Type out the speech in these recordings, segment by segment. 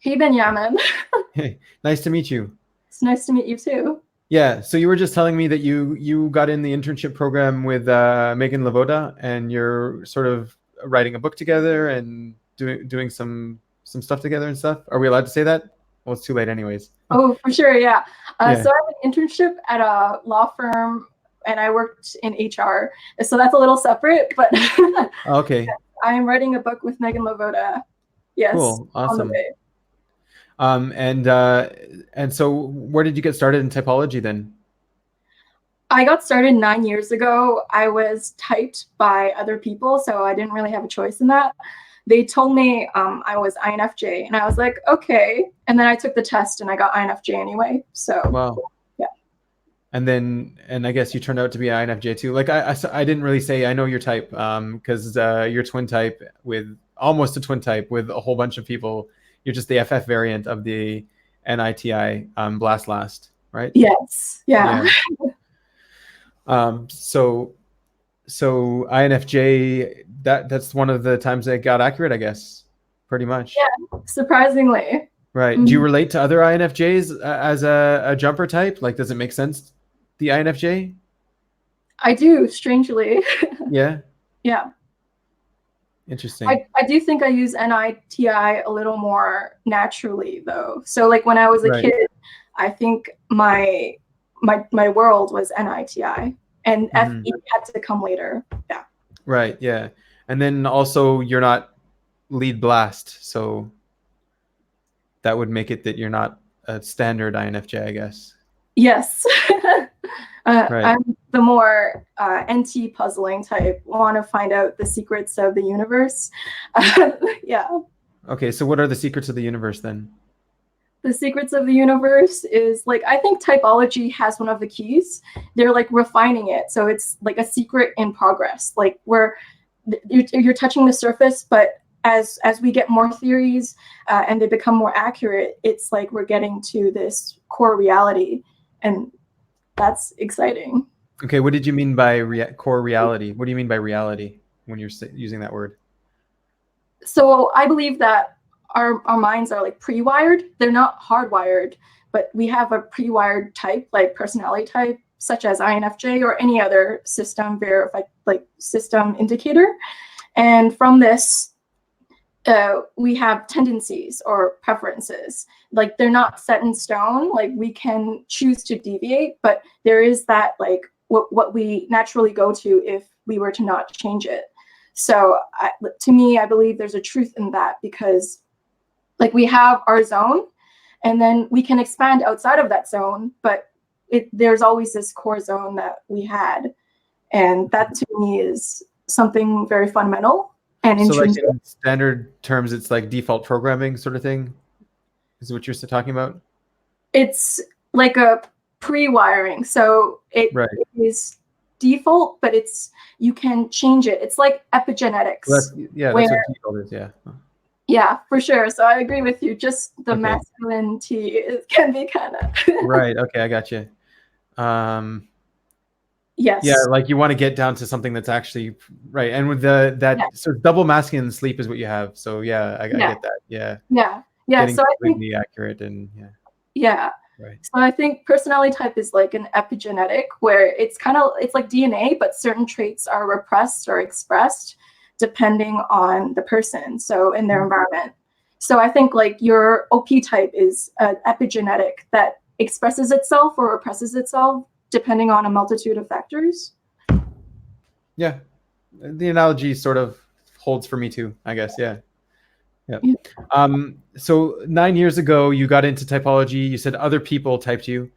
Hey, Benjamin. Hey, nice to meet you. It's nice to meet you too. Yeah, so you were just telling me that you got in the internship program with Megan Lavoda, and you're sort of writing a book together and doing some stuff together and stuff. Are we allowed to say that? Well, it's too late anyways. Oh, for sure. Yeah. Yeah. So I have an internship at a law firm and I worked in HR. So that's a little separate, but Okay. I'm writing a book with Megan Lavoda. Yes, Cool. on the Awesome. way. Um, and uh, and so where did you get started in typology then? I got started 9 years ago. I was typed by other people, so I didn't really have a choice in that. They told me I was INFJ, and I was like, okay. And then I took the test, and I got INFJ anyway. So, Wow. yeah. And I guess you turned out to be INFJ too. Like I didn't really say I know your type because you're twin type with almost a twin type with a whole bunch of people. You're just the FF variant of the NITI blast last, right? Yes. Yeah. Yeah. Um, so so INFJ, that's one of the times that got accurate, I guess, pretty much. Yeah. Surprisingly. Right. Do you Mhm. relate to other INFJs as a jumper type? Like, does it make sense, the INFJ? I do, strangely. Yeah. Yeah. Interesting. I do think I use NITI a little more naturally though. So like when I was a Right. kid, I think my world was NITI and Hmm. FE had to come later. Yeah. Right. Yeah. And then also you're not lead blast, so that would make it that you're not a standard INFJ, I guess. Yes. Right. I'm the more NT puzzling type, want to find out the secrets of the universe. Yeah. Okay. So what are the secrets of the universe then? The secrets of the universe is like, I think typology has one of the keys. They're like refining it. So it's like a secret in progress, like where you're touching the surface, but as we get more theories and they become more accurate, it's like we're getting to this core reality, and that's exciting. Okay. What did you mean by core reality? What do you mean by reality when you're using that word? So I believe that our minds are like pre-wired. They're not hardwired, but we have a pre-wired type, like personality type, such as INFJ or any other system verified, like system indicator. And from this, we have tendencies or preferences. Like they're not set in stone. Like we can choose to deviate, but there is that like what we naturally go to if we were to not change it. So to me, I believe there's a truth in that because like we have our zone and then we can expand outside of that zone, but there's always this core zone that we had. And that to me is something very fundamental and So, like intrinsic. in standard terms, it's like default programming sort of thing. Is what you're talking about? It's like a pre-wiring. So Right. it is default, but it's you can change it. It's like Well, epigenetics, that's where what default is. Yeah. yeah, for sure. So I agree with you. Just the Okay. masculinity can be kind of Right. Okay. I got you. Um, yeah, yes, like you want to get down to something that's actually right, and with the yeah, that sort of double masking and sleep is what you have. So yeah, I yeah, get that. Yeah, yeah, yeah. getting So I think completely accurate and yeah, yeah. right. So I think personality type is like an epigenetic where it's like DNA, but certain traits are repressed or expressed depending on the person. So in their environment. So I think like your OP type is an epigenetic that expresses itself or represses itself depending on a multitude of factors. Yeah, the analogy sort of holds for me too, I guess. Yeah. Yeah. Yeah. So 9 years ago, you got into typology. You said other people typed you.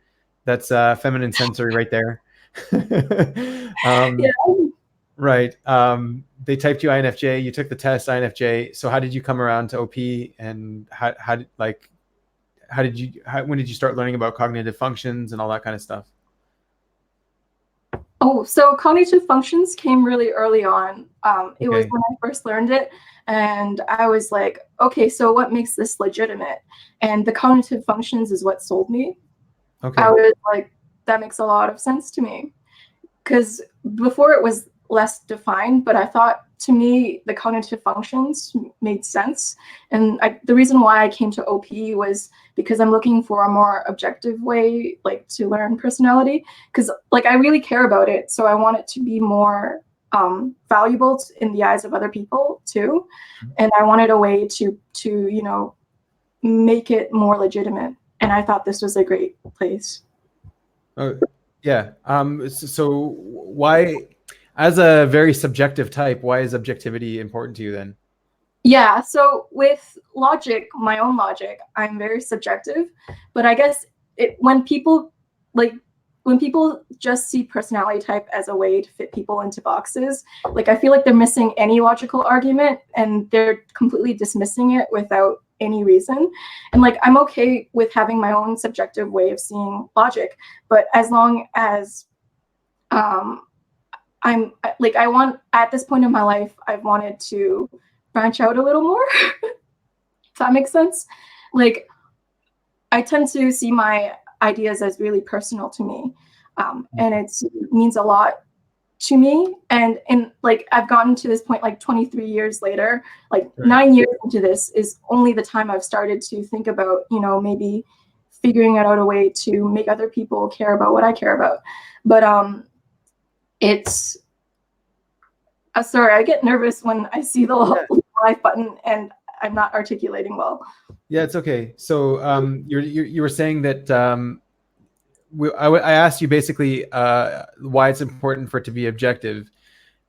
That's feminine sensory right there. Yeah. um, right. They typed you INFJ. You took the test INFJ. So how did you come around to OP? And when did you start learning about cognitive functions and all that kind of stuff? Oh, so cognitive functions came really early on. It was Okay. when I first learned it, and I was like, okay, so what makes this legitimate? And the cognitive functions is what sold me. I Okay. was like, that makes a lot of sense to me. Because before it was less defined, but I thought, to me, the cognitive functions made sense. And the reason why I came to OP was because I'm looking for a more objective way, like, to learn personality, because, like, I really care about it. So I want it to be more valuable in the eyes of other people too. And I wanted a way to you know, make it more legitimate. And I thought this was a great place. Oh, yeah. So why, as a very subjective type, why is objectivity important to you then? Yeah, so with logic, my own logic, I'm very subjective, but I guess when people like when people just see personality type as a way to fit people into boxes, like, I feel like they're missing any logical argument and they're completely dismissing it without any reason. And, like, I'm okay with having my own subjective way of seeing logic, but as long as I'm like, I want, at this point in my life, I've wanted to branch out a little more. If that makes sense. Like, I tend to see my ideas as really personal to me, and it means a lot to me. And like, I've gotten to this point, like, 23 years later, like, Right. 9 years into this is only the time I've started to think about, you know, maybe figuring out a way to make other people care about what I care about. But it's sorry, I get nervous when I see the live button and I'm not articulating well. Yeah, it's okay. So you were saying that I asked you basically why it's important for it to be objective,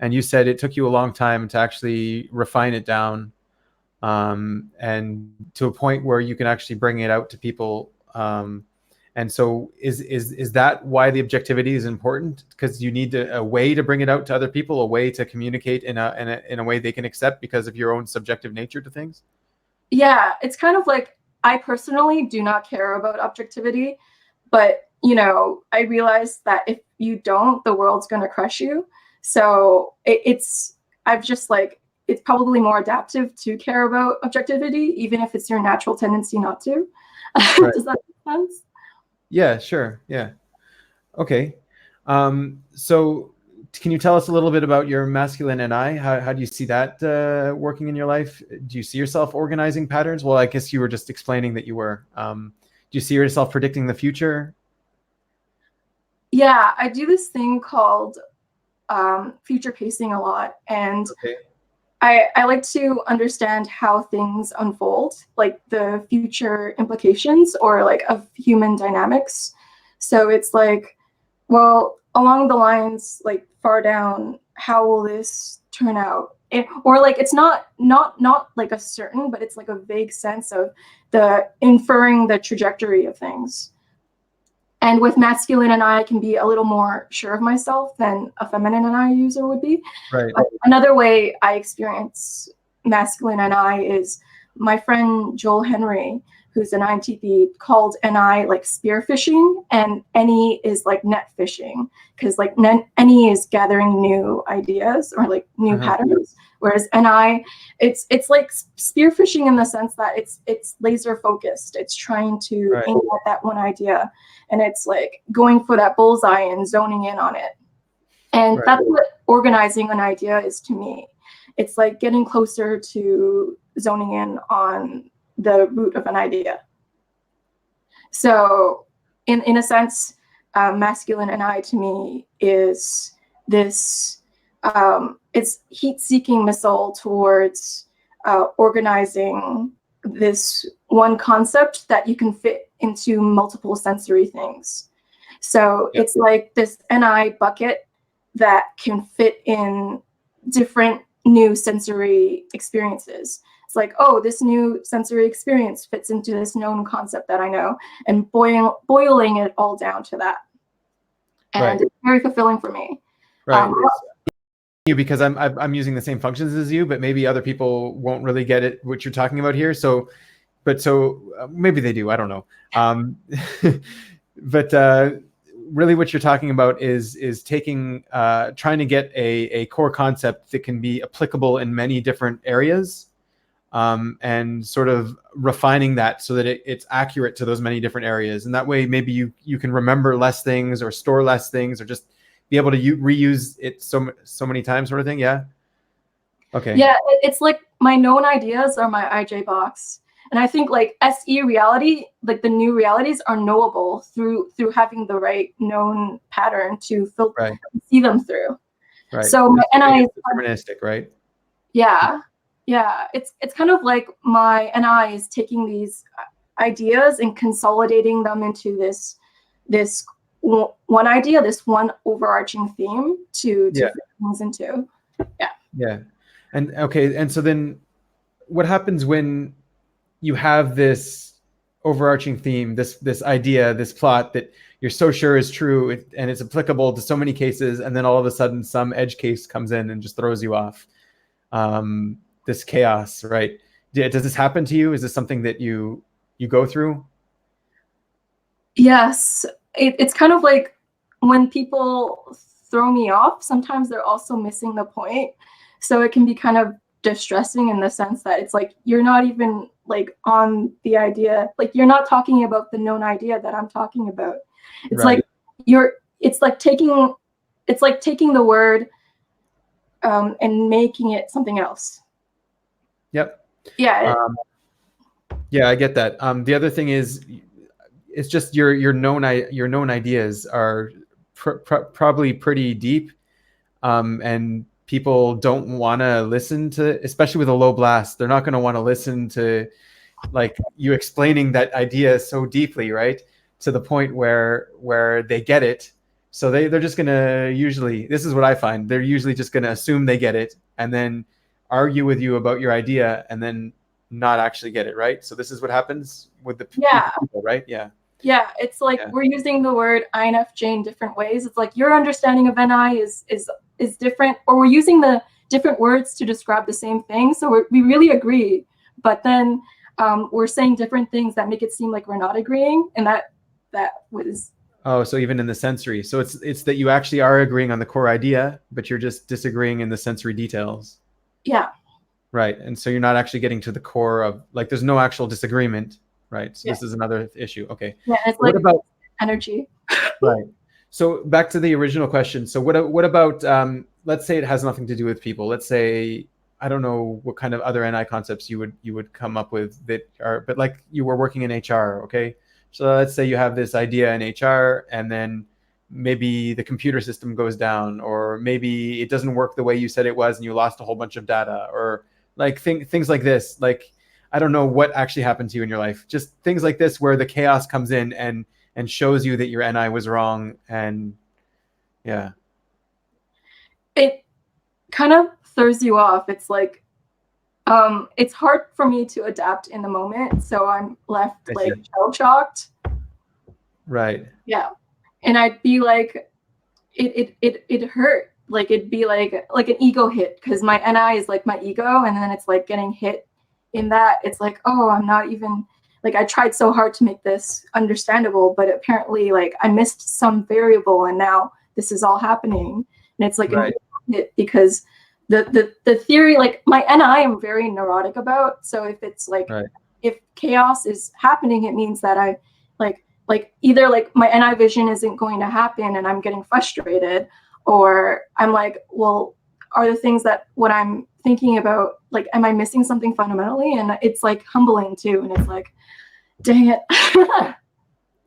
and you said it took you a long time to actually refine it down, and to a point where you can actually bring it out to people. And so is that why the objectivity is important? Because you need a way to bring it out to other people, a way to communicate in a way they can accept because of your own subjective nature to things? Yeah, it's kind of like, I personally do not care about objectivity, but, you know, I realize that if you don't, the world's going to crush you. So I've just, like, it's probably more adaptive to care about objectivity, even if it's your natural tendency not to. Right. Does that make sense? Yeah, sure. Yeah. Okay. So can you tell us a little bit about your masculine NI? How do you see that working in your life? Do you see yourself organizing patterns? Well, I guess you were just explaining that you were. Do you see yourself predicting the future? Yeah, I do this thing called future pacing a lot. And Okay. I like to understand how things unfold, like the future implications, or, like, of human dynamics. So it's like, well, along the lines, like, far down, how will this turn out? Or, like, it's not like a certain, but it's like a vague sense of the inferring the trajectory of things. And with masculine and I can be a little more sure of myself than a feminine and I user would be. Right. Another way I experience masculine NI is my friend Joel Henry, who's an INTP, called NI, like, spear fishing, and NE is like net fishing, because, like, NE is gathering new ideas or, like, new patterns, whereas NI, it's like spear fishing in the sense that it's laser focused. It's trying to aim at that one idea, and it's like going for that bullseye and zoning in on it. And that's what organizing an idea is to me. It's like getting closer to zoning in on the root of an idea. So in a sense, masculine NI to me is this, it's heat-seeking missile towards organizing this one concept that you can fit into multiple sensory things. So it's like this NI bucket that can fit in different new sensory experiences. It's like, oh, this new sensory experience fits into this known concept that I know, and boiling it all down to that. And it's very fulfilling for me. Right. Because I'm using the same functions as you, but maybe other people won't really get it, what you're talking about here. So maybe they do. I don't know. But really what you're talking about is taking, trying to get a core concept that can be applicable in many different areas, and sort of refining that so that it's accurate to those many different areas. And that way, maybe you can remember less things or store less things, or just be able to reuse it so many times, sort of thing. Yeah. Okay. Yeah, it's like my known ideas are my IJ box. And I think like SE reality, like the new realities are knowable through having the right known pattern to see them through. Right. So my NI is deterministic, right? Yeah. It's kind of like my NI is taking these ideas and consolidating them into this one idea, this one overarching theme to fit things into. Yeah. Yeah. And okay, and so then what happens when you have this overarching theme, this idea, this plot that you're so sure is true and it's applicable to so many cases, and then all of a sudden some edge case comes in and just throws you off? This chaos, right? Does this happen to you? Is this something that you go through? Yes. It's kind of like when people throw me off, sometimes they're also missing the point. So it can be kind of distressing in the sense that it's like you're not even like on the idea, like you're not talking about the known idea that I'm talking about. It's like it's like taking the word and making it something else. Yep. Yeah. Yeah, I get that. The other thing is, it's just your known ideas are probably pretty deep, and people don't want to listen to, especially with a low blast. They're not going to want to listen to like you explaining that idea so deeply, right? To the point where they get it. So they're just going to usually, this is what I find, they're usually just going to assume they get it and then argue with you about your idea and then not actually get it, right? So this is what happens with the people, right? Yeah. Yeah, it's like we're using the word INFJ in different ways. It's like your understanding of NI is different, or we're using the different words to describe the same thing. So we really agree, but then we're saying different things that make it seem like we're not agreeing, and that was. Oh, so even in the sensory, so it's that you actually are agreeing on the core idea, but you're just disagreeing in the sensory details. Yeah. Right, and so you're not actually getting to the core of, like, there's no actual disagreement, right? So this is another issue. Okay. Yeah, it's like, what about energy? Right. So back to the original question. So what about let's say it has nothing to do with people. Let's say, I don't know what kind of other NI concepts you would come up with that are, but like you were working in HR, okay? So let's say you have this idea in HR and then maybe the computer system goes down, or maybe it doesn't work the way you said it was and you lost a whole bunch of data, or like things like this. Like, I don't know what actually happened to you in your life. Just things like this where the chaos comes in and shows you that your NI was wrong. And yeah. It kind of throws you off. It's like, it's hard for me to adapt in the moment. So I'm left like shell-shocked. Right. Yeah. And I'd be like, it hurt. Like it'd be like an ego hit, because my NI is like my ego, and then it's like getting hit in that. It's like, oh, I'm not even, like, I tried so hard to make this understandable, but apparently like I missed some variable, and now this is all happening. And it's like an hit, because the theory, like my NI I'm very neurotic about. So if it's like if chaos is happening, it means that I like either like my NI vision isn't going to happen and I'm getting frustrated, or I'm like, well, are the things that what I'm thinking about, like, am I missing something fundamentally? And it's like humbling too. And it's like, dang it.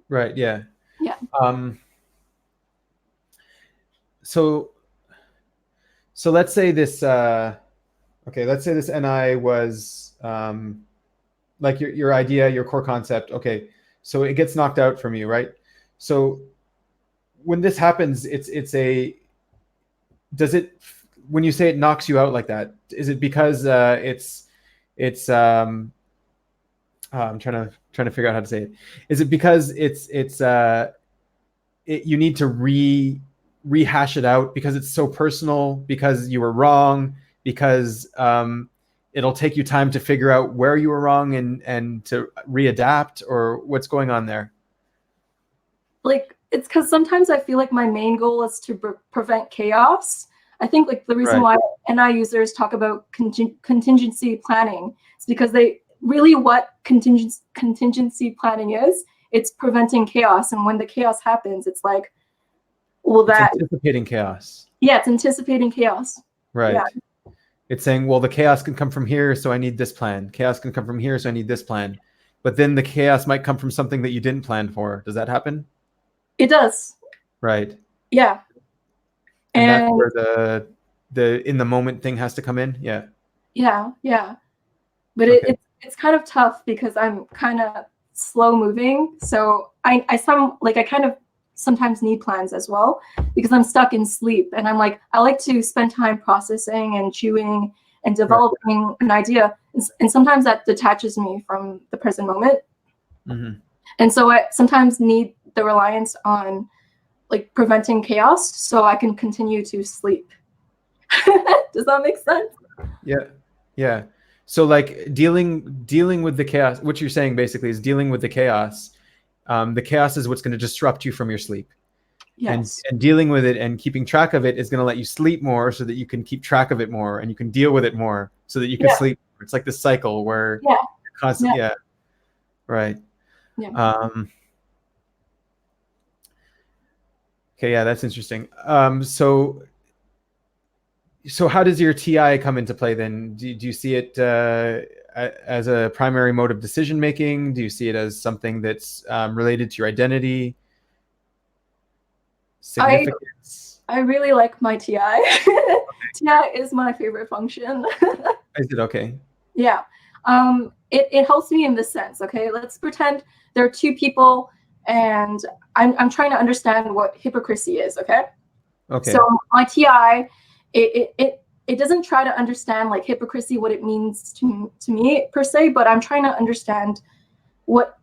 Right. Yeah. Yeah. So let's say this, okay, let's say this NI was like your idea, your core concept. Okay. So it gets knocked out from you, right? So when this happens, when you say it knocks you out like that, is it because I'm trying to figure out how to say it. Is it because you need to rehash it out because it's so personal, because you were wrong, because it'll take you time to figure out where you were wrong and to readapt, or what's going on there? Like, it's because sometimes I feel like my main goal is to prevent chaos. I think like the reason why NI users talk about contingency planning is because what contingency planning is, it's preventing chaos. And when the chaos happens, it's like, well, It's that, anticipating chaos. yeah, it's anticipating chaos. Right. Yeah. It's saying, well, the chaos can come from here, so I need this plan. Chaos can come from here, so I need this plan. But then the chaos might come from something that you didn't plan for. Does that happen? It does. Right. Yeah. And that's And where the in the moment thing has to come in. Yeah. yeah, yeah. But Okay. it's kind of tough because I'm kind of slow moving. So I kind of sometimes need plans as well because I'm stuck in sleep and I'm like I like to spend time processing and chewing and Right. developing an idea. And sometimes that detaches me from the present moment. Mm-hmm. And so I sometimes need the reliance on like preventing chaos so I can continue to sleep. Does that make sense? Yeah. Yeah. So like dealing with the chaos, what you're saying basically is dealing with the chaos. The chaos is what's going to disrupt you from your sleep. Yes. And dealing with it and keeping track of it is going to let you sleep more so that you can keep track of it more and you can deal with it more so that you can Yeah. sleep. It's like this cycle where Yeah. you're constantly, Yeah. yeah, right. Yeah. Okay, yeah, that's interesting. So how does your TI come into play then? Do you see it as a primary mode of decision making? Do you see it as something that's related to your identity, I significance? I really like my TI. TI is my favorite function. Is it okay? Yeah. It helps me in this sense. Okay, let's pretend there are two people, and I'm trying to understand what hypocrisy is. Okay, so Okay. my TI, it doesn't try to understand like hypocrisy, what it means to me per se, but I'm trying to understand what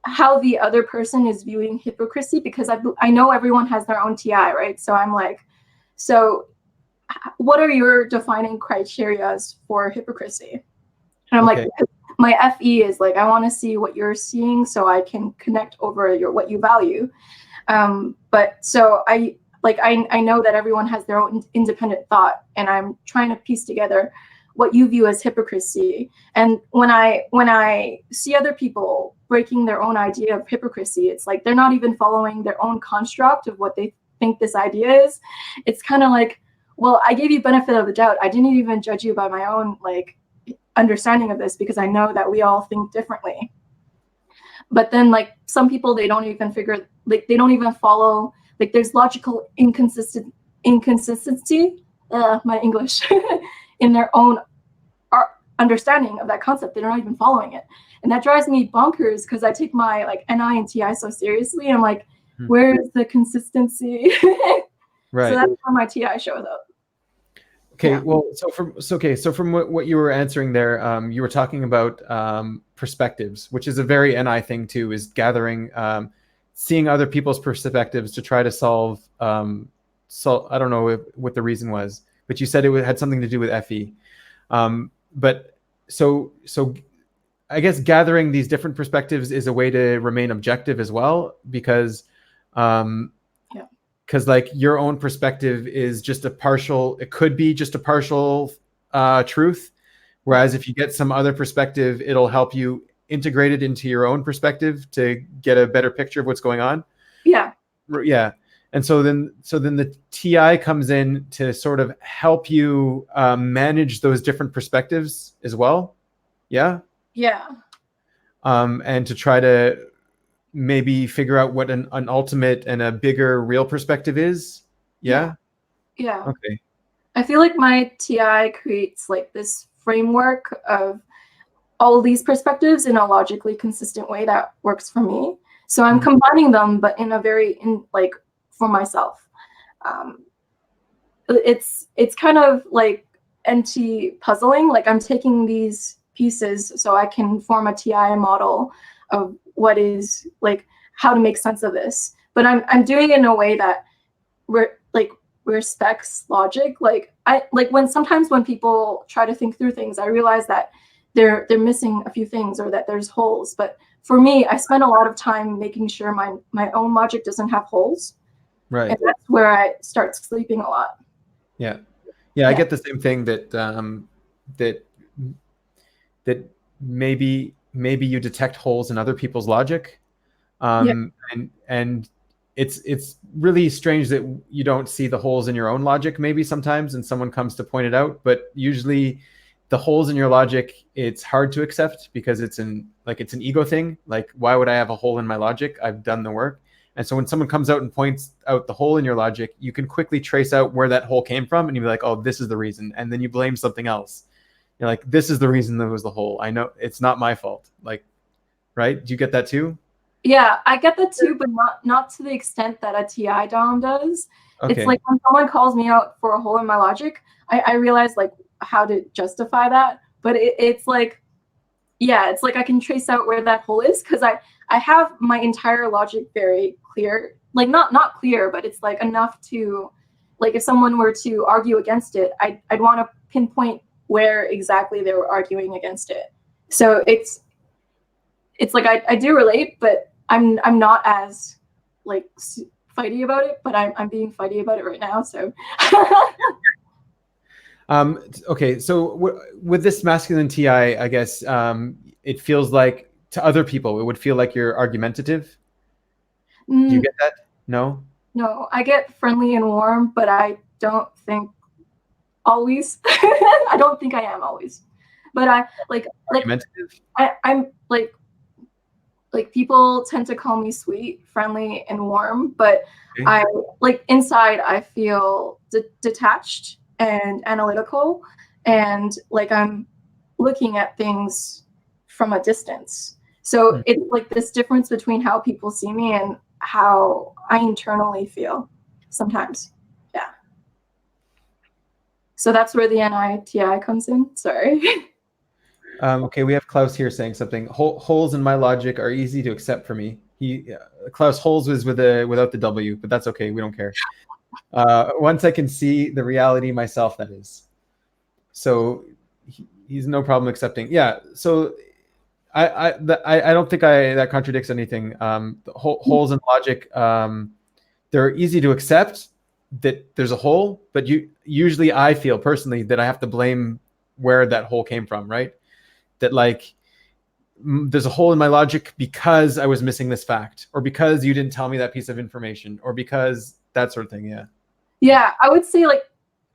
how the other person is viewing hypocrisy because I know everyone has their own TI, right? So I'm like, so what are your defining criterias for hypocrisy? And I'm like, Okay. my FE is like, I want to see what you're seeing so I can connect over your what you value. But so I know that everyone has their own independent thought, and I'm trying to piece together what you view as hypocrisy. And when I see other people breaking their own idea of hypocrisy, it's like they're not even following their own construct of what they think this idea is. It's kind of like, well, I gave you benefit of the doubt. I didn't even judge you by my own like understanding of this because I know that we all think differently. But then like some people they don't even figure like they don't even follow like there's logical inconsistency my English in their own understanding of that concept. They're not even following it, and that drives me bonkers because I take my like NI and TI so seriously. And I'm like, where's the consistency? So Right. that's where my TI shows up. Okay. Yeah. Well, so from what you were answering there, you were talking about perspectives, which is a very NI thing too, is gathering, seeing other people's perspectives to try to solve. I don't know what the reason was, but you said it had something to do with Effie. But so I guess gathering these different perspectives is a way to remain objective as well, because Yeah. because like your own perspective is just a partial, it could be just a partial truth, whereas if you get some other perspective, it'll help you integrate it into your own perspective to get a better picture of what's going on. Yeah. Yeah. And so then the TI comes in to sort of help you manage those different perspectives as well. Yeah. Yeah. And to try to maybe figure out what an ultimate and a bigger real perspective is. Yeah. Yeah. Okay. I feel like my TI creates like this framework of all these perspectives in a logically consistent way that works for me. So I'm combining them, but in a like for myself. It's kind of like NT puzzling. Like I'm taking these pieces so I can form a TI model of what is like how to make sense of this. But I'm doing it in a way that respects logic. Like I like when sometimes when people try to think through things, I realize that they're missing a few things or that there's holes. But for me, I spend a lot of time making sure my own logic doesn't have holes. Right. And that's where I start sleeping a lot. Yeah. I get the same thing that that that maybe you detect holes in other people's logic, Yeah. and it's really strange that you don't see the holes in your own logic maybe sometimes, and someone comes to point it out. But usually the holes in your logic, it's hard to accept because it's an ego thing. Like, why would I have a hole in my logic? I've done the work. And so when someone comes out and points out the hole in your logic, you can quickly trace out where that hole came from, and you'll be like, oh, this is the reason. And then you blame something else. You're like, this is the reason there was the hole. I know it's not my fault. Like, right? Do you get that too? Yeah, I get that too, but not to the extent that a TI Dom does. It's Okay. like when someone calls me out for a hole in my logic, I realize like how to justify that. But it's like, yeah, it's like I can trace out where that hole is because I have my entire logic very clear. Like not clear, but it's like enough to, like, if someone were to argue against it, I'd want to pinpoint where exactly they were arguing against it. So it's like I do relate, but I'm not as like fighty about it, but I'm being fighty about it right now. So Okay, so with this masculine TI, I guess it feels like to other people, it would feel like you're argumentative. Do you get that? No? No, I get friendly and warm, but I don't think always. I don't think I am always, but I like Argumentative? I'm like people tend to call me sweet, friendly, and warm, but Okay. I like inside I feel detached and analytical, and like I'm looking at things from a distance. So it's like this difference between how people see me and how I internally feel sometimes. Yeah. So that's where the NITI comes in. Sorry. Okay, we have Klaus here saying something. Holes in my logic are easy to accept for me. Klaus, holes was without the W, but that's okay. We don't care. Once I can see the reality myself, that is. So he's no problem accepting. Yeah. So I don't think that contradicts anything. Holes in logic, they're easy to accept that there's a hole, but usually I feel personally that I have to blame where that hole came from, right? That like there's a hole in my logic because I was missing this fact, or because you didn't tell me that piece of information, or because that sort of thing. Yeah. Yeah, I would say like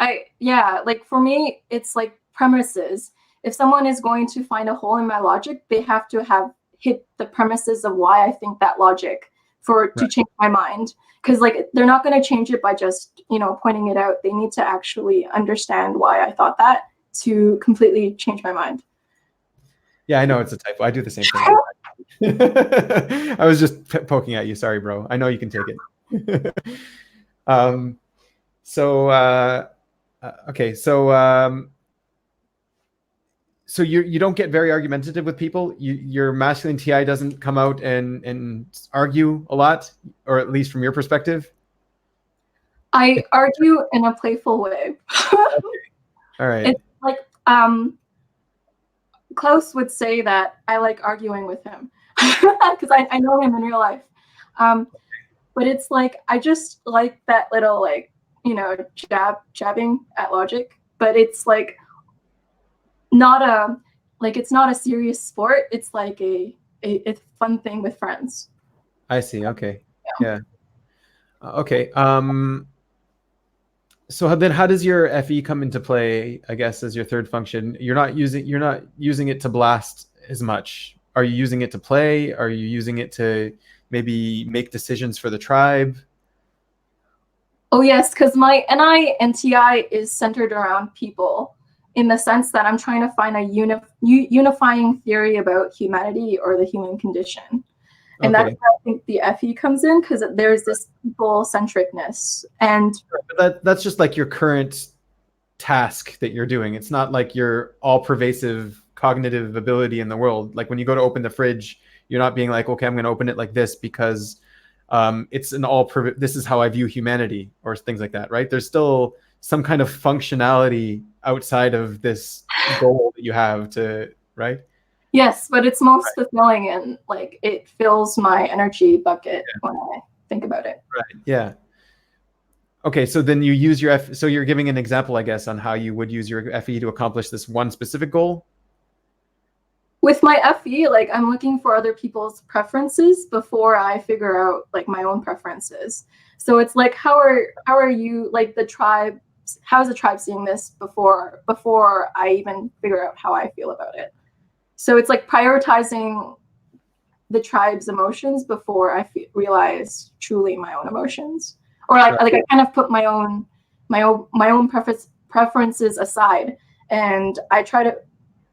like for me, it's like premises. If someone is going to find a hole in my logic, they have to have hit the premises of why I think that logic to change my mind. Because like they're not going to change it by just pointing it out. They need to actually understand why I thought that to completely change my mind. Yeah, I know it's a typo. I do the same thing. I was just poking at you. Sorry, bro. I know you can take it. Okay, so you don't get very argumentative with people. Your masculine TI doesn't come out and argue a lot, or at least from your perspective. I argue in a playful way. Okay. All right. It's like Klaus would say that I like arguing with him because I know him in real life. But it's like I just like that little like jabbing at logic, but it's like not it's not a serious sport. It's like a fun thing with friends. I see. Okay. Yeah. Okay. So then how does your FE come into play, I guess, as your third function? You're not using it to blast as much. Are you using it to play? Are you using it to maybe make decisions for the tribe? Oh yes, because my NINTI is centered around people in the sense that I'm trying to find a unifying theory about humanity or the human condition. And that's where I think the FE comes in, because there's this people-centricness. And that's just like your current task that you're doing. It's not like your all-pervasive cognitive ability in the world. Like when you go to open the fridge, you're not being like, okay, I'm going to open it like this because it's this is how I view humanity, or things like that, right? There's still some kind of functionality outside of this goal that you have to, right? Yes, but it's most fulfilling, and like it fills my energy bucket when I think about it. Right. Yeah. Okay, so then you use your so you're giving an example, I guess, on how you would use your FE to accomplish this one specific goal. With my FE, like I'm looking for other people's preferences before I figure out like my own preferences. So it's like how are you like the tribe? How is the tribe seeing this before I even figure out how I feel about it? So it's like prioritizing the tribe's emotions before I realize truly my own emotions, or like, Right. like I kind of put my own preferences aside, and I try to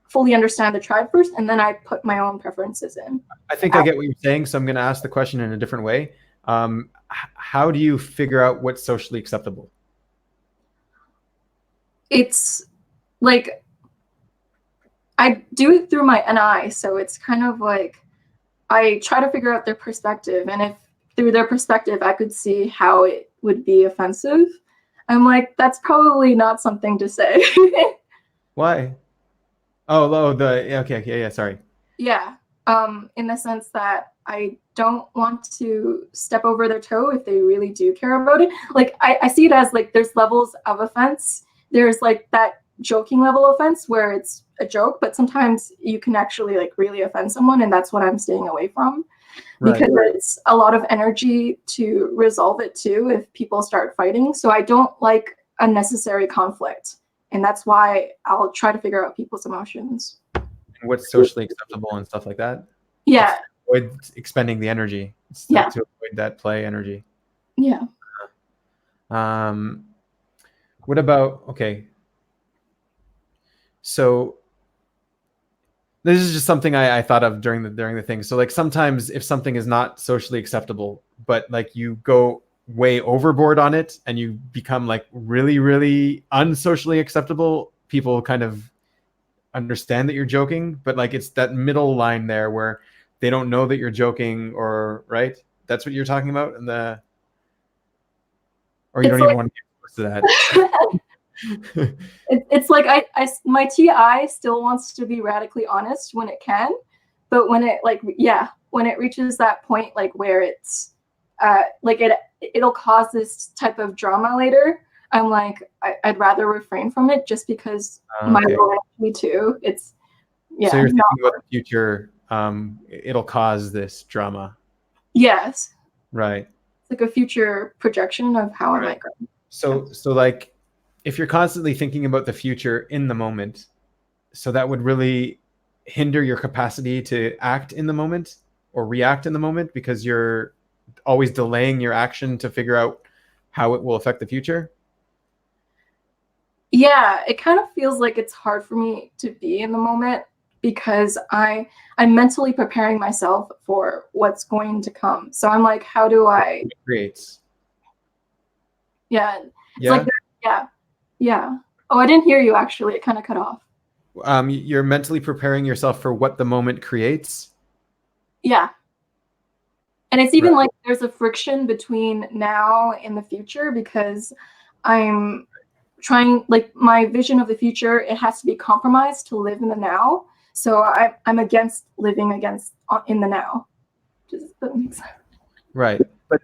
fully understand the tribe first, and then I put my own preferences in. I think I get what you're saying, so I'm going to ask the question in a different way. How do you figure out what's socially acceptable? It's like I do it through my NI, so it's kind of like I try to figure out their perspective, and if through their perspective I could see how it would be offensive, I'm like, that's probably not something to say. Why? Oh, okay, yeah, sorry. Yeah. In the sense that I don't want to step over their toe if they really do care about it. Like I see it as like there's levels of offense. There's like that joking level offense where it's a joke, but sometimes you can actually like really offend someone, and that's what I'm staying away from Right. because it's a lot of energy to resolve it too if people start fighting. So I don't like unnecessary conflict. And that's why I'll try to figure out people's emotions. What's socially acceptable and stuff like that. Yeah. It's to avoid expending the energy. It's Yeah. to avoid that play energy. Yeah. What about, okay, so this is just something I thought of during the thing. So like sometimes if something is not socially acceptable, but like you go way overboard on it and you become like really, really unsocially acceptable, people kind of understand that you're joking, but like it's that middle line there where they don't know that you're joking, or right? That's what you're talking about, and or you It's don't even like want to get close to that. it's like my TI still wants to be radically honest when it can, but when it like when it reaches that point like where it's like it'll cause this type of drama later. I'm like I'd rather refrain from it just because my Okay. me too. It's So yeah. you're thinking about the future. It'll cause this drama, Yes. right? It's like a future projection of how I Right. might go. So like, if you're constantly thinking about the future in the moment, so that would really hinder your capacity to act in the moment or react in the moment because you're always delaying your action to figure out how it will affect the future. Yeah, it kind of feels like it's hard for me to be in the moment because I'm mentally preparing myself for what's going to come. So I'm like, how do I? It creates. Yeah, it's like Yeah. yeah, yeah. Oh, I didn't hear you actually. It kind of cut off. You're mentally preparing yourself for what the moment creates. Yeah, and it's Right. even like there's a friction between now and the future because I'm trying like my vision of the future. It has to be compromised to live in the now. So I'm against living against in the now. Does that make sense? Right.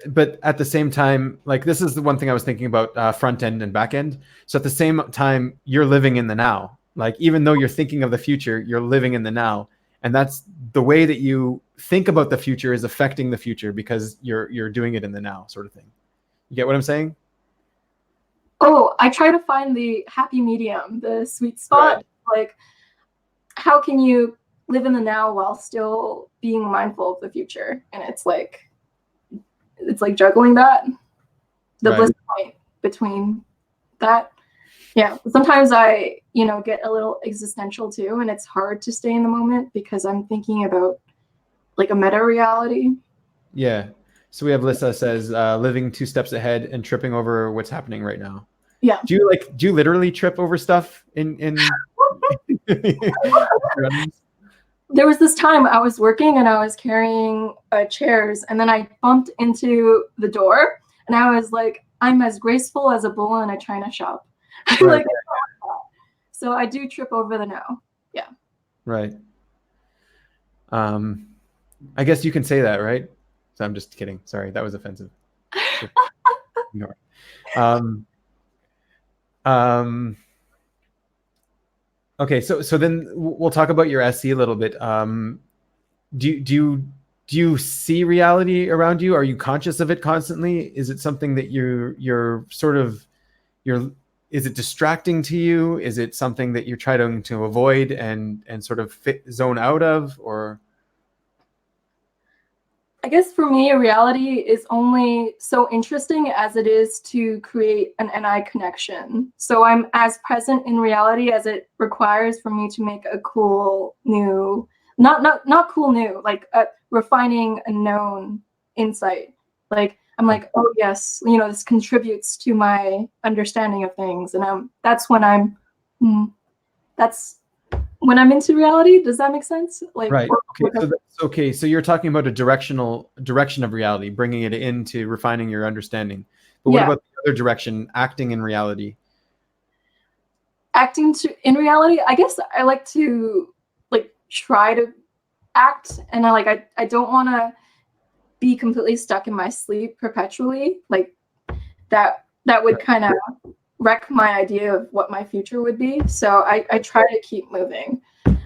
But at the same time, like this is the one thing I was thinking about, front end and back end. So at the same time, you're living in the now. Like even though you're thinking of the future, you're living in the now, and that's the way that you think about the future is affecting the future because you're doing it in the now, sort of thing. You get what I'm saying? Oh, I try to find the happy medium, the sweet Right. spot. Like, how can you live in the now while still being mindful of the future? And it's like juggling that, the Right. bliss point between that. Yeah, sometimes I, get a little existential too, and it's hard to stay in the moment because I'm thinking about like a meta reality. Yeah. So we have Lissa says, living two steps ahead and tripping over what's happening right now. Yeah. Do you literally trip over stuff in runnings? There was this time I was working and I was carrying chairs, and then I bumped into the door, and I was like, I'm as graceful as a bull in a china shop. Right. Like, so I do trip over the now. Yeah. Right. I guess you can say that, right? So I'm just kidding. Sorry, that was offensive. Ignore it. Um, Okay, so then we'll talk about your SE a little bit. Do you see reality around you? Are you conscious of it constantly? Is it something that you're sort of you're is it distracting to you? Is it something that you're trying to avoid and sort of zone out of? Or I guess for me, reality is only so interesting as it is to create an NI connection. So I'm as present in reality as it requires for me to make a cool new, not cool new, like refining a known insight. Like I'm like, oh yes, this contributes to my understanding of things, and that's when that's when I'm into reality. Does that make sense? Like, right. Okay. So you're talking about a direction of reality, bringing it into refining your understanding. But what yeah, about the other direction, acting in reality? acting in reality. I guess I like to like try to act, and I don't want to be completely stuck in my sleep perpetually. Like that would kind of wreck my idea of what my future would be. So I try to keep moving.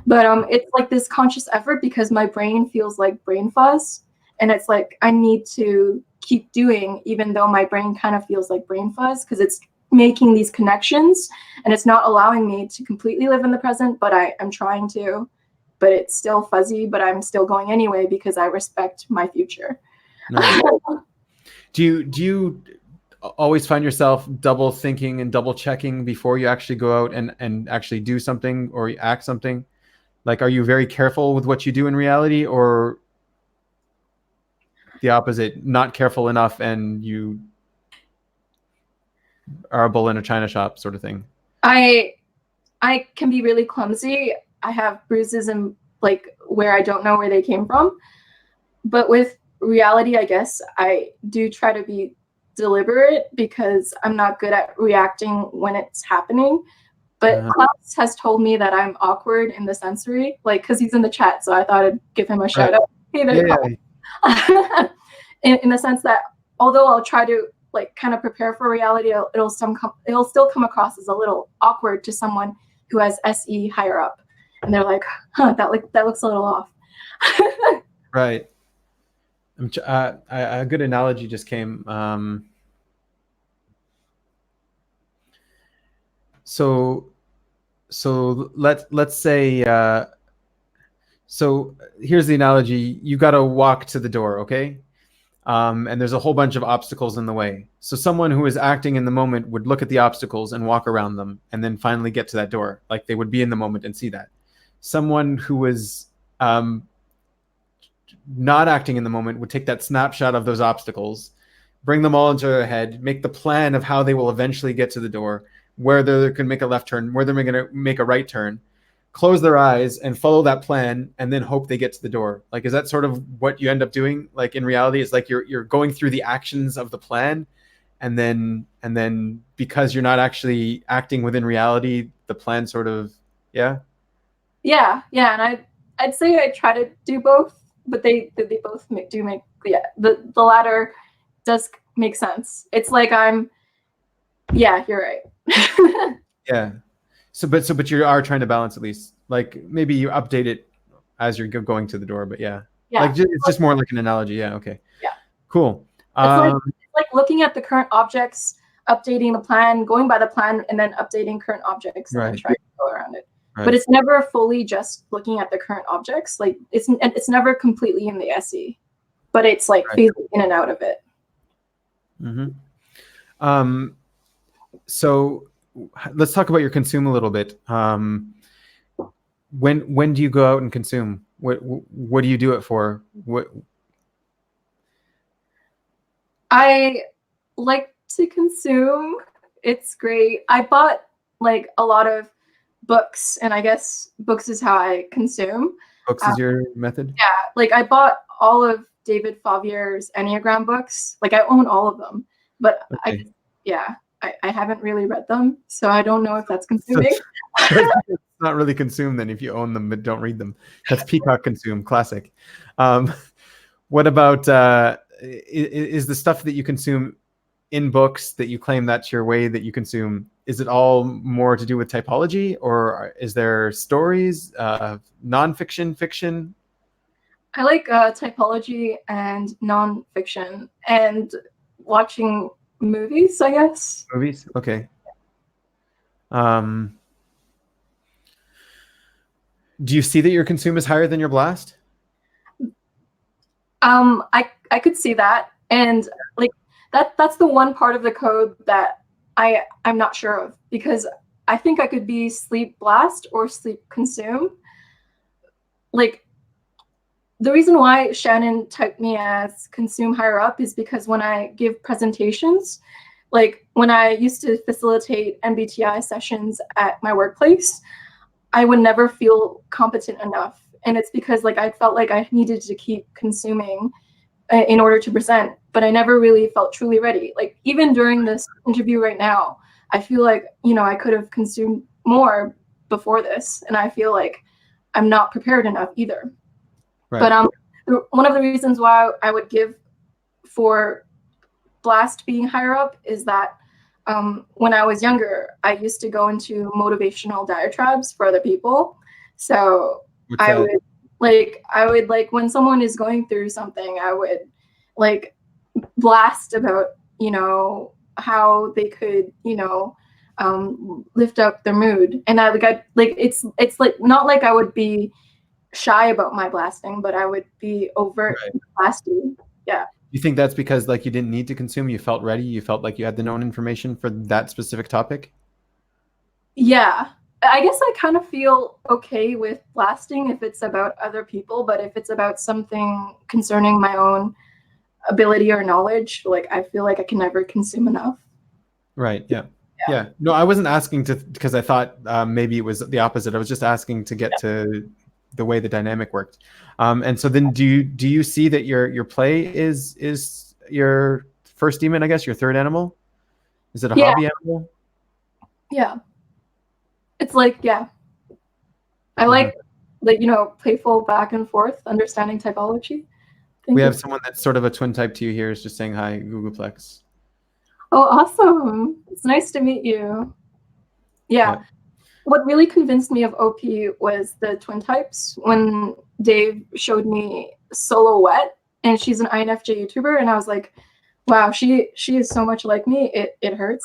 But it's like this conscious effort because my brain feels like brain fuzz. And it's like I need to keep doing, even though my brain kind of feels like brain fuzz, because it's making these connections and it's not allowing me to completely live in the present, but I'm trying to. But it's still fuzzy, but I'm still going anyway because I respect my future. Nice. Do you always find yourself double thinking and double checking before you actually go out and actually do something or act something? Like, are you very careful with what you do in reality, or the opposite, not careful enough and you are a bull in a china shop sort of thing? I can be really clumsy. I have bruises and like where I don't know where they came from. But with reality, I guess I do try to be deliberate because I'm not good at reacting when it's happening. But Klaus has told me that I'm awkward in the sensory, like because he's in the chat, so I thought I'd give him a shout out. Hey there, Klaus. In the sense that although I'll try to like kind of prepare for reality, it'll still come across as a little awkward to someone who has SE higher up, and they're like, "Huh, that looks a little off." Right. A good analogy just came. So let's say. So here's the analogy: you got to walk to the door, okay? And there's a whole bunch of obstacles in the way. So someone who is acting in the moment would look at the obstacles and walk around them, and then finally get to that door. Like they would be in the moment and see that. Someone who was not acting in the moment would take that snapshot of those obstacles, bring them all into their head, make the plan of how they will eventually get to the door, where they can make a left turn, where they're going to make a right turn, close their eyes and follow that plan, and then hope they get to the door. Like, is that sort of what you end up doing? Like in reality, it's like you're going through the actions of the plan, and then because you're not actually acting within reality, the plan sort of, yeah. And I'd say I try to do both, but they both do make the latter does make sense. It's like you're right. Yeah. But you are trying to balance, at least. Like maybe you update it as you're going to the door, but yeah. Like it's just more like an analogy. Yeah. Okay. Yeah. Cool. It's like looking at the current objects, updating the plan, going by the plan, and then updating current objects and then trying to go around it. Right. But it's never fully just looking at the current objects. Like it's never completely in the SE, but it's like phasing in and out of it. Mm-hmm. So let's talk about your consume a little bit. When do you go out and consume? What do you do it for? I like to consume. It's great. I bought like a lot of books, and I guess books is how I consume. Books is your method? Yeah, like I bought all of David Favier's Enneagram books. Like I own all of them, but I haven't really read them, so I don't know if that's consuming. It's not really consume then if you own them but don't read them. That's peacock consume, classic. What about is the stuff that you consume in books that you claim that's your way that you consume, is it all more to do with typology, or is there stories, nonfiction, fiction? I like typology and nonfiction and watching movies, I guess. Movies? Okay. Do you see that your consume is higher than your blast? I could see that, and like that's the one part of the code that I'm not sure of, because I think I could be sleep blast or sleep consume. Like, the reason why Shannon typed me as consume higher up is because when I give presentations, like when I used to facilitate MBTI sessions at my workplace, I would never feel competent enough. And it's because like I felt like I needed to keep consuming in order to present, but I never really felt truly ready. Like even during this interview right now, I feel like, I could have consumed more before this, and I feel like I'm not prepared enough either. Right. But one of the reasons why I would give for blast being higher up is that when I was younger, I used to go into motivational diatribes for other people. So What's I that? would like when someone is going through something, I would like blast about, how they could, lift up their mood. And it's like not like I would be shy about my blasting, but I would be overt blasty. Yeah. You think that's because like you didn't need to consume, you felt ready, you felt like you had the known information for that specific topic? Yeah. I guess I kind of feel okay with blasting if it's about other people, but if it's about something concerning my own ability or knowledge, like I feel like I can never consume enough. Right. Yeah. No, I wasn't asking because I thought maybe it was the opposite. I was just asking to get to the way the dynamic worked. And so then do you see that your play is your first demon, I guess, your third animal? Is it a hobby animal? Yeah. It's like, I like playful back and forth, understanding typology. We have someone that's sort of a twin type to you here is just saying hi, Googleplex. Oh, awesome. It's nice to meet you. Yeah. What really convinced me of OP was the twin types when Dave showed me Silhouette, and she's an INFJ YouTuber, and I was like, wow, she is so much like me. It hurts.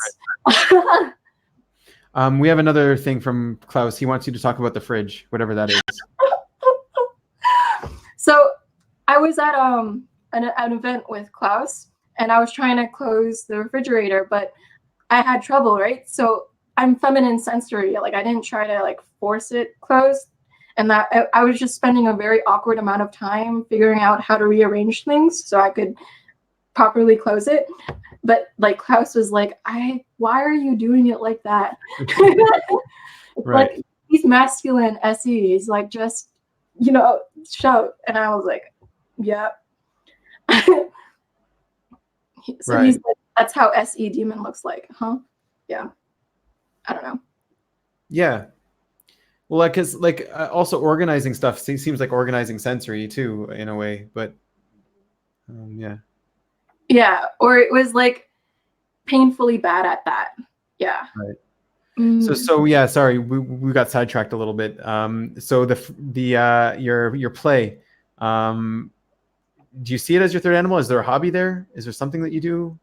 We have another thing from Klaus. He wants you to talk about the fridge, whatever that is. So I was at an event with Klaus, and I was trying to close the refrigerator, but I had trouble, right? So I'm feminine sensory. Like I didn't try to like force it closed, and that I was just spending a very awkward amount of time figuring out how to rearrange things so I could properly close it. But like Klaus was like, why are you doing it like that? Right. Like these masculine SEs, like just shout. And I was like, yeah. So he's like, that's how SE demon looks like, huh? Yeah. I don't know. Yeah. Well, because also organizing stuff seems like organizing sensory too in a way, but yeah. Yeah, or it was like painfully bad at that. Yeah. Right. So yeah, sorry, we got sidetracked a little bit. So your play, do you see it as your third animal? Is there a hobby there? Is there something that you do?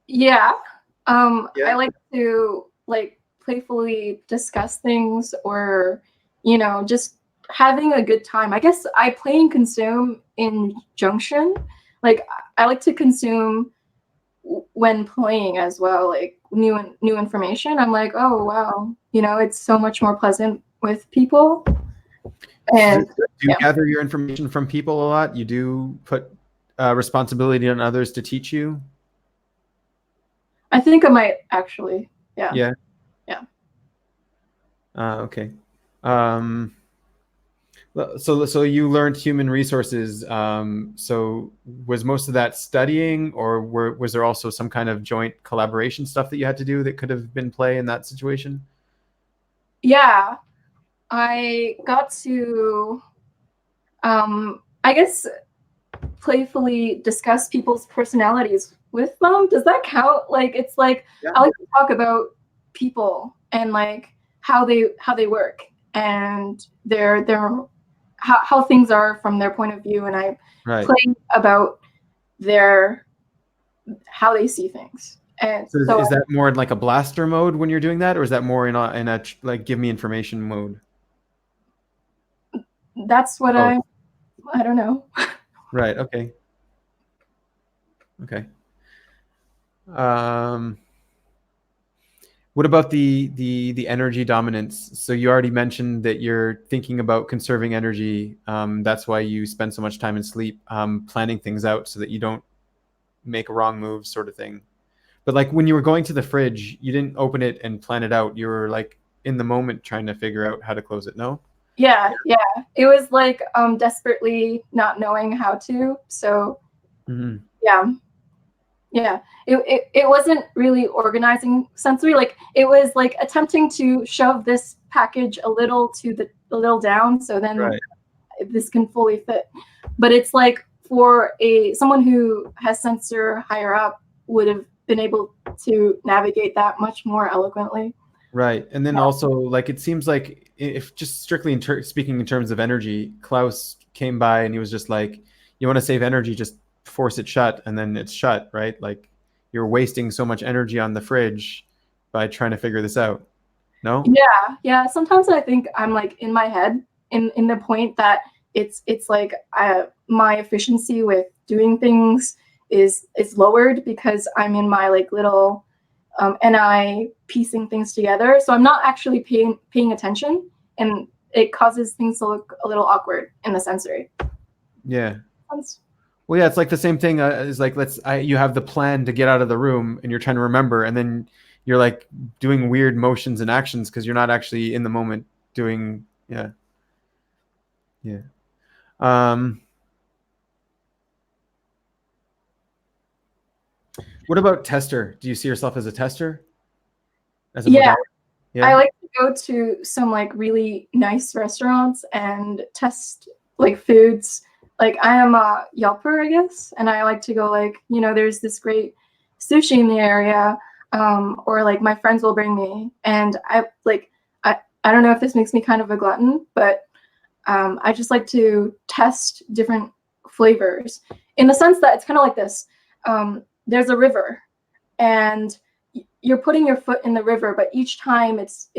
Yeah. I like to like playfully discuss things, or just having a good time. I guess I play and consume in junction. Like I like to consume when playing as well, like new information. I'm like, oh wow, it's so much more pleasant with people. And do you gather your information from people a lot? You do put responsibility on others to teach you? I think I might actually. Yeah. Okay. So you learned human resources. So was most of that studying, or was there also some kind of joint collaboration stuff that you had to do that could have been play in that situation? Yeah, I got to, I guess, playfully discuss people's personalities with them. Does that count? Like, it's like, Yeah. I like to talk about people and like how they work and their how things are from their point of view, and I play about their how they see things. And so is that more in like a blaster mode when you're doing that, or is that more in a like give me information mode? That's what I don't know. Right. Okay. Okay. What about the energy dominance? So you already mentioned that you're thinking about conserving energy. That's why you spend so much time in sleep, planning things out so that you don't make wrong moves, sort of thing. But like when you were going to the fridge, you didn't open it and plan it out. You were like in the moment trying to figure out how to close it. No? Yeah. It was like desperately not knowing how to. So yeah. It wasn't really organizing sensory. Like it was like attempting to shove this package a little down, so then this can fully fit. But it's like for someone who has sensor higher up would have been able to navigate that much more eloquently. Right. And then also, like, it seems like if just strictly speaking in terms of energy, Klaus came by and he was just like, you want to save energy, just force it shut, and then it's shut, right? Like, you're wasting so much energy on the fridge by trying to figure this out. No? Yeah. Sometimes I think I'm like in my head in the point that it's like my efficiency with doing things is lowered because I'm in my like little NI piecing things together. So I'm not actually paying attention, and it causes things to look a little awkward in the sensory. Yeah. Well, yeah, it's like the same thing as like you have the plan to get out of the room and you're trying to remember, and then you're like doing weird motions and actions because you're not actually in the moment doing. Yeah. What about tester? Do you see yourself as a tester? As a modality? Yeah. I like to go to some like really nice restaurants and test like foods. Like I am a Yelper, I guess, and I like to go like, there's this great sushi in the area, or like my friends will bring me, and I don't know if this makes me kind of a glutton, but I just like to test different flavors in the sense that it's kind of like this. There's a river, and you're putting your foot in the river, but each time it's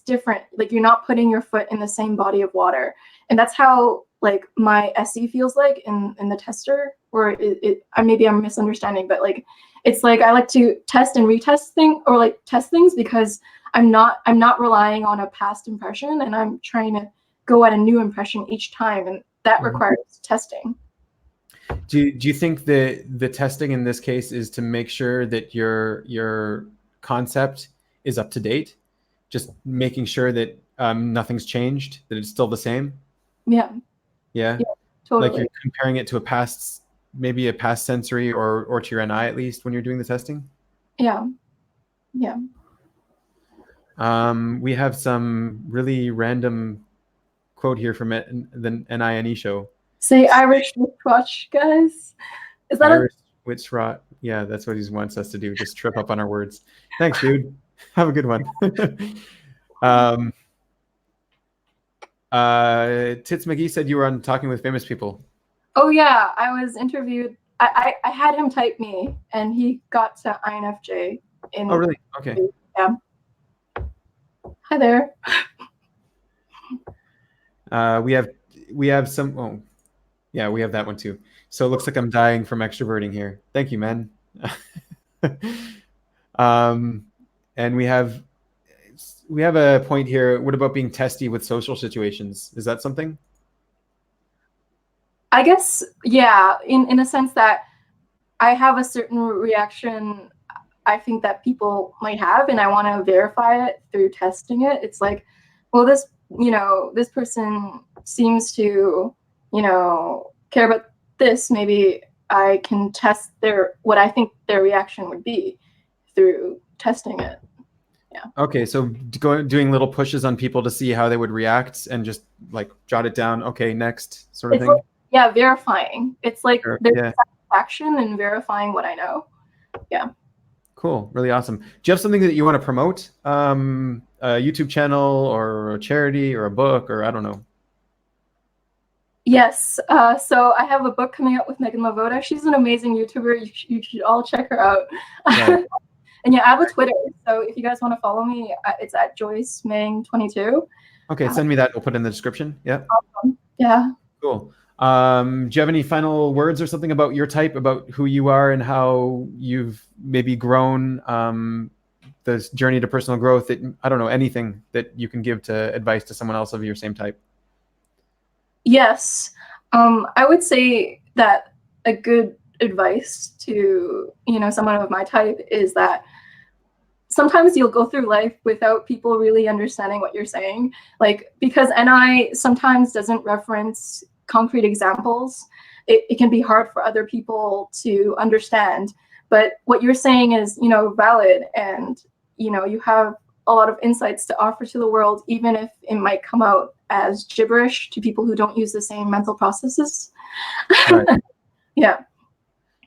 different. Like you're not putting your foot in the same body of water, and that's how like my SE feels like in the tester. Or maybe I'm misunderstanding, but like it's like I like to test and retest test things because I'm not relying on a past impression, and I'm trying to go at a new impression each time, and that requires testing. Do you think the testing in this case is to make sure that your concept is up to date, just making sure that nothing's changed, that it's still the same? Yeah, totally. Like you're comparing it to maybe a past sensory or to your NI at least when you're doing the testing? Yeah. We have some really random quote here from the NINE show. Say Irish witch, guys. Is that Irish witch rot? Yeah, that's what he wants us to do. Just trip up on our words. Thanks, dude. Have a good one. Tits McGee said you were on Talking with Famous People. Oh yeah, I was interviewed. I had him type me, and he got to INFJ. Oh really? Okay. Yeah. Hi there. We have some. Oh, yeah, we have that one too. So it looks like I'm dying from extroverting here. Thank you, man. And we have a point here. What about being testy with social situations? Is that something? I guess, yeah, in a sense that I have a certain reaction I think that people might have, and I want to verify it through testing it. It's like, well, this person seems to, care about this. Maybe I can test what I think their reaction would be through testing it. Yeah. Okay, so doing little pushes on people to see how they would react and just like jot it down. Okay, next sort of thing. Like, yeah, verifying. It's like there's satisfaction in verifying what I know. Yeah. Cool. Really awesome. Do you have something that you want to promote? A YouTube channel or a charity or a book, or I don't know. Yes. So I have a book coming out with Megan Lavoda. She's an amazing YouTuber. You should all check her out. Right. And yeah, I have a Twitter. So if you guys want to follow me, it's at Joyce Ming 22. Okay, send me that. We'll put it in the description. Yeah. Yeah. Cool. Do you have any final words or something about your type, about who you are and how you've maybe grown, this journey to personal growth? That, I don't know, anything that you can give to advice to someone else of your same type? Yes. I would say that a good advice to, someone of my type is that sometimes you'll go through life without people really understanding what you're saying. Like, because NI sometimes doesn't reference concrete examples, it can be hard for other people to understand. But what you're saying is, valid, and, you have a lot of insights to offer to the world, even if it might come out as gibberish to people who don't use the same mental processes. Right. Yeah.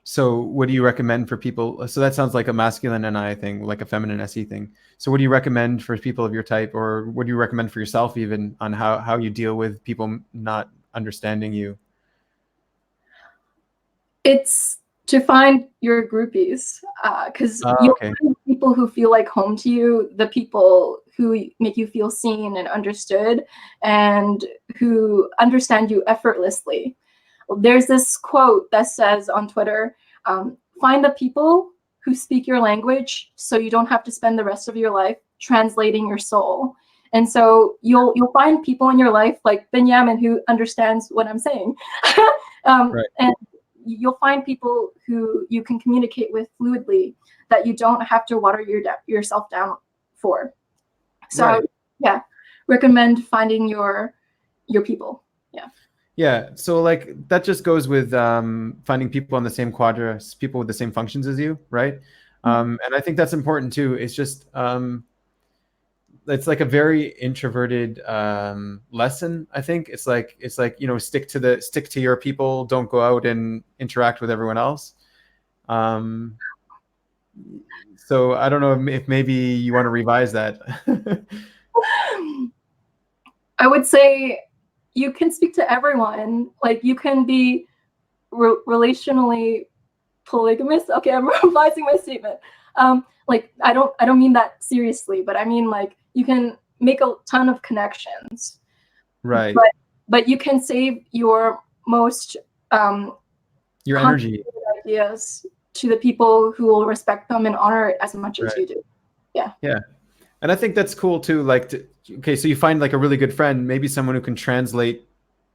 So what do you recommend for people? So that sounds like a masculine NI thing, like a feminine SE thing. So what do you recommend for people of your type, or what do you recommend for yourself even, on how you deal with people not understanding you? It's to find your groupies, because you'll Okay. find people who feel like home to you, the people who make you feel seen and understood, and who understand you effortlessly. There's this quote that says on Twitter, find the people who speak your language so you don't have to spend the rest of your life translating your soul. And so you'll find people in your life like Benjamin who understands what I'm saying. Right. And you'll find people who you can communicate with fluidly, that you don't have to water yourself down for. So Right. yeah, recommend finding your people. Yeah. Yeah. So like that just goes with finding people on the same quadrants, people with the same functions as you, right? And I think that's important too. It's just it's like a very introverted lesson. I think it's like stick to your people. Don't go out and interact with everyone else. So I don't know if maybe you want to revise that. I would say you can speak to everyone. Like, you can be relationally polygamous. Okay, I'm revising my statement. Like, I don't mean that seriously, but I mean, like, you can make a ton of connections. Right. But you can save your most Your energy. ideas to the people who will respect them and honor it as much as Right. you do. Yeah. Yeah. And I think that's cool too. Like, okay, so you find like a really good friend, maybe someone who can translate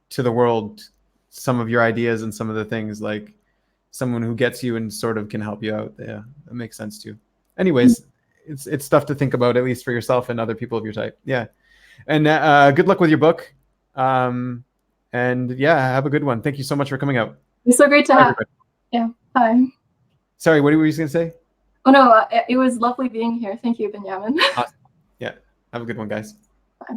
to the world some of your ideas and some of the things, like someone who gets you and sort of can help you out. Yeah, that makes sense too. Anyways, it's stuff to think about, at least for yourself and other people of your type. Yeah. And good luck with your book. And yeah, have a good one. Thank you so much for coming out. It's so great to Bye, have. everybody. Yeah. Bye. Sorry, what were you going to say? Oh no, it was lovely being here. Thank you, Benjamin. Awesome. Yeah. Have a good one, guys. Bye.